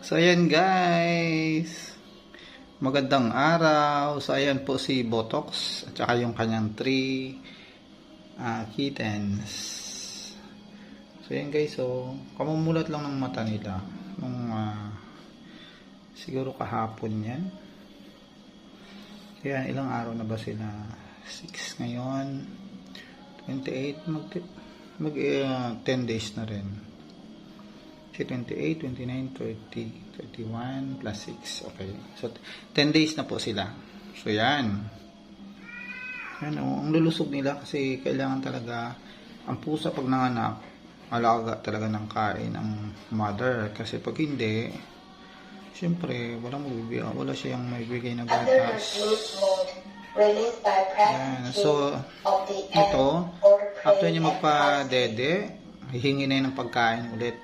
So ayan guys, magandang araw. So ayan po si Botox at saka yung kanyang 3 kittens. So ayan guys, so kamumulat lang ng mata nila nung siguro kahapon yan. Kaya ilang araw na ba sila? 6 ngayon, 28, mag 10 days na rin. 28, 29, 30, 31 plus 6. Okay. So 10 days na po sila. So yan. Yan ang lulusog nila kasi kailangan talaga ang pusa pag nanganak, alaga talaga ng kain ang mother kasi pag hindi, siyempre wala siyang maibigay na gatas. Yan. So ito after niya magpa-dede, hihingi na yun ng pagkain ulit.